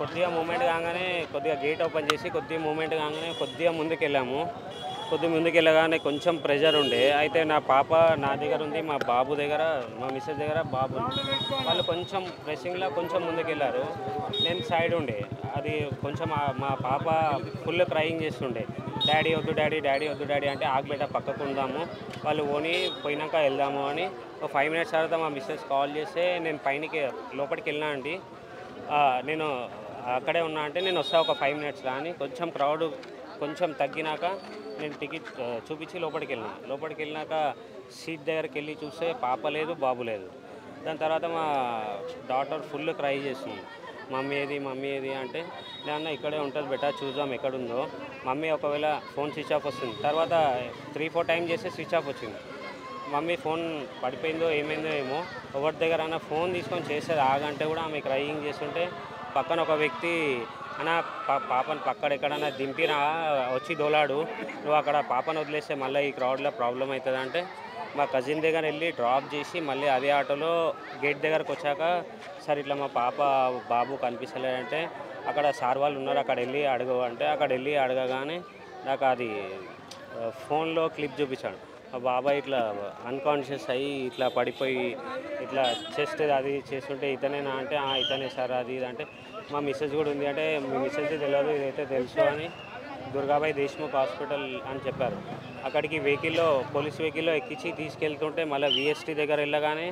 కొద్దిగా మూమెంట్ కాగానే కొద్దిగా గేట్ ఓపెన్ చేసి కొద్దిగా మూమెంట్ కాగానే కొద్దిగా ముందుకెళ్ళాము. కొద్దిగా ముందుకెళ్ళగానే కొంచెం ప్రెషర్ ఉండే. అయితే నా పాప నా దగ్గర ఉంది, మా బాబు దగ్గర, మా మిస్సెస్ దగ్గర బాబు ఉంది. వాళ్ళు కొంచెం ప్రెస్సింగ్లో కొంచెం ముందుకెళ్ళారు. నేను సైడ్ ఉండే. అది కొంచెం మా పాప ఫుల్ క్రయింగ్ చేస్తుండే, డాడీ వద్దు డాడీ, డాడీ వద్దు డాడీ అంటే, ఆగబెట్ట పక్కకు ఉందాము, వాళ్ళు ఓని పోయినాక వెళ్దాము అని. ఒక 5 మినిట్స్ తర్వాత మా మిస్సెస్ కాల్ చేస్తే నేను పైనకి లోపలికి వెళ్ళినా అండి. నేను అక్కడే ఉన్నా అంటే, నేను వస్తా ఒక 5 మినిట్స్లో అని. కొంచెం క్రౌడ్ కొంచెం తగ్గినాక నేను టికెట్ చూపించి లోపలికి వెళ్ళినాక సీట్ దగ్గరికి వెళ్ళి చూస్తే పాప లేదు, బాబు లేదు. దాని తర్వాత మా డాటర్ ఫుల్ క్రై చేస్తుంది, మమ్మీ ఏది అంటే, నాన్న ఇక్కడే ఉంటుంది బెటా, చూద్దాం ఎక్కడుందో. మమ్మీ ఒకవేళ ఫోన్ స్విచ్ ఆఫ్ వస్తుంది. తర్వాత 3-4 టైం చేస్తే స్విచ్ ఆఫ్ వచ్చింది. మమ్మీ ఫోన్ పడిపోయిందో ఏమైందో ఏమో, ఎవరి దగ్గర ఫోన్ తీసుకొని చేసేది ఆగంటే కూడా ఆమె క్రయింగ్ చేస్తుంటే పక్కన ఒక వ్యక్తి, అన్న పాపను పక్కన ఎక్కడన్నా దింపినా వచ్చి దోలాడు, నువ్వు అక్కడ పాపను వదిలేస్తే మళ్ళీ ఈ క్రౌడ్లో ప్రాబ్లం అవుతుంది అంటే, మా కజిన్ దగ్గర వెళ్ళి డ్రాప్ చేసి మళ్ళీ అదే ఆటోలో గేట్ దగ్గరకు వచ్చాక, సార్ ఇట్లా మా పాప బాబు కనిపిస్తలేదంటే, అక్కడ సార్ వాళ్ళు ఉన్నారు అక్కడ వెళ్ళి అడుగు అంటే, అక్కడ వెళ్ళి అడగగానే నాకు అది ఫోన్లో క్లిప్ చూపించాడు. మా బాబాయ్ ఇట్లా అన్కాన్షియస్ అయ్యి ఇట్లా పడిపోయి ఇట్లా చెస్ట్ అది చేస్తుంటే, ఇతనేనా అంటే, ఇతనే సార్ అది ఇది అంటే, మా మిస్సెస్ కూడా ఉంది అంటే, మీ మిస్సెస్ తెలియదు ఇదైతే తెలుసు అని దుర్గాబాయ్ దేశ్ముఖ్ హాస్పిటల్ అని చెప్పారు. అక్కడికి పోలీస్ వెహికల్లో ఎక్కించి తీసుకెళ్తుంటే మళ్ళీ విఎస్టీ దగ్గర వెళ్ళగానే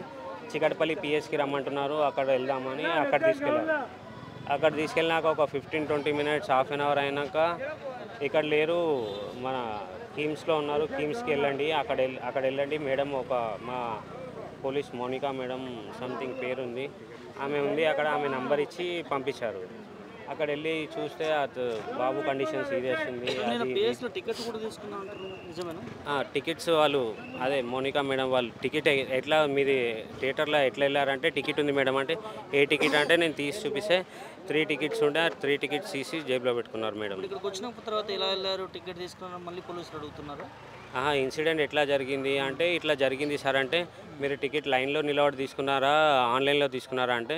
చికట్పల్లి పిఎస్కి రమ్మంటున్నారు, అక్కడ వెళ్దామని అక్కడ తీసుకెళ్ళినాక ఒక 15-20 మినిట్స్, హాఫ్ అన్ అవర్ అయినాక, ఇక్కడ లేరు మన కిమ్స్లో ఉన్నారు, కిమ్స్కి వెళ్ళండి, అక్కడ వెళ్ళండి మేడం, ఒక మా పోలీస్ మోనికా మేడం సంథింగ్ పేరుంది, ఆమె ఉంది అక్కడ, ఆమె నంబర్ ఇచ్చి పంపించారు. అక్కడ వెళ్ళి చూస్తే బాబు కండిషన్ సీరియస్ ఉంది. టికెట్స్ వాళ్ళు అదే మోనికా మేడం వాళ్ళు టికెట్ ఎట్లా మీది థియేటర్లో ఎట్లా వెళ్ళారంటే, టికెట్ ఉంది మేడం అంటే, ఏ టికెట్ అంటే నేను తీసి చూపిస్తే 3 టికెట్స్ ఉంటే 3 టికెట్స్ తీసి జేబులో పెట్టుకున్నారు మేడం. ఇక్కడికి వచ్చిన తర్వాత ఎలా వెళ్ళారు, టికెట్ తీసుకున్నారు, మళ్ళీ పోలీసులు అడుగుతున్నారు. ఇన్సిడెంట్ ఎట్లా జరిగింది అంటే, ఇట్లా జరిగింది సార్ అంటే, మీరు టికెట్ లైన్లో నిలబడి తీసుకున్నారా, ఆన్లైన్లో తీసుకున్నారా అంటే,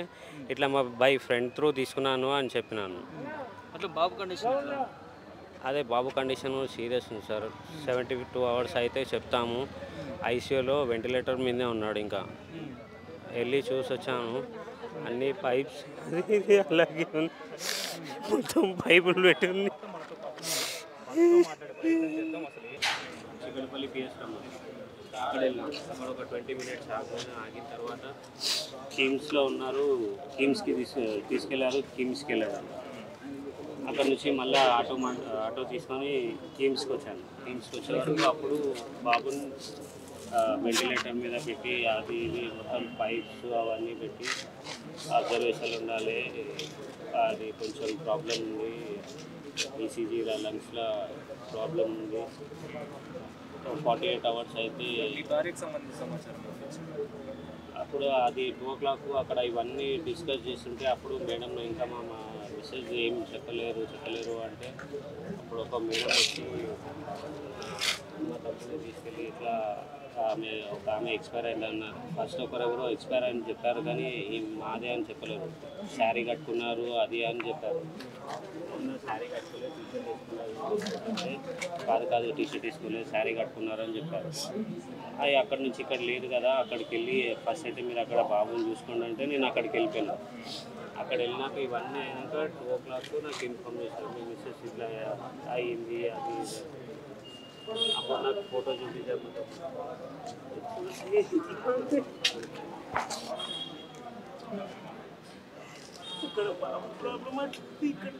ఇట్లా మా ఫ్రెండ్ త్రూ తీసుకున్నాను అని చెప్పినాను. అట్లా బాబు కండిషన్, అదే బాబు కండిషన్ సీరియస్ ఉంది సార్. 72 అవర్స్ అయితే చెప్తాము. ఐసీయూలో వెంటిలేటర్ మీదే ఉన్నాడు. ఇంకా వెళ్ళి చూసి వచ్చాను, అన్ని పైప్స్ అలాగే ఉంది, మొత్తం పైపులు పెట్టి ఉంది. చికటపల్లి పిఎస్ అక్కడ వెళ్ళాం. అక్కడ ఒక 20 మినిట్స్ ఆగిన తర్వాత కిమ్స్లో ఉన్నారు, కిమ్స్కి తీసుకెళ్ళారు, కిమ్స్కి వెళ్ళారు. అక్కడ నుంచి మళ్ళీ ఆటో తీసుకొని కిమ్స్కి వచ్చాను. కిమ్స్కి వచ్చేవారు అప్పుడు బాబుని వెంటిలేటర్ మీద పెట్టి అది ఇది మొత్తం పైప్స్ అవన్నీ పెట్టి అబ్జర్వేషన్లు ఉండాలి, అది కొంచెం ప్రాబ్లం ఉంది, ఈసీజీ లంగ్స్లో ప్రాబ్లం ఉంది. 48 అవర్స్ అయితే అప్పుడు అది 2 o'clock అక్కడ ఇవన్నీ డిస్కస్ చేస్తుంటే, అప్పుడు మేడం ఇంకా మా మిస్సెస్ ఏం చెప్పలేరు అంటే, అప్పుడు ఒక మేడం వచ్చి మా తమ్ముడిని తీసుకెళ్ళి ఇట్లా ఒక ఆమె ఎక్స్పైర్ అయింది అన్నారు. ఫస్ట్ ఒకరెవరో ఎక్స్పైర్ అని చెప్పారు కానీ మాదే అని చెప్పలేరు. శారీ కట్టుకున్నారు అది అని చెప్పారు. శారీ కట్టుకోలేదు, టీషర్ట్ వేసుకున్నారు, కాదు టీషర్ట్ వేసుకోలేదు, శారీ కట్టుకున్నారు అని చెప్పారు. అది అక్కడి నుంచి ఇక్కడ లేదు కదా, అక్కడికి వెళ్ళి ఫస్ట్ అయితే మీరు అక్కడ బాబుని చూసుకోండి అంటే, నేను అక్కడికి వెళ్ళిపోయాను. అక్కడ వెళ్ళినాక ఇవన్నీ అయినాక 2 o'clock నాకు ఇన్ఫార్మ్ చేశారు, మీ మిస్సెస్ ఇట్లా అయ్యింది అది అప్పుడు నాకు ఫోటో చూపించారు. ఇక్కడ ప్రాబ్లం అంటే ఇక్కడ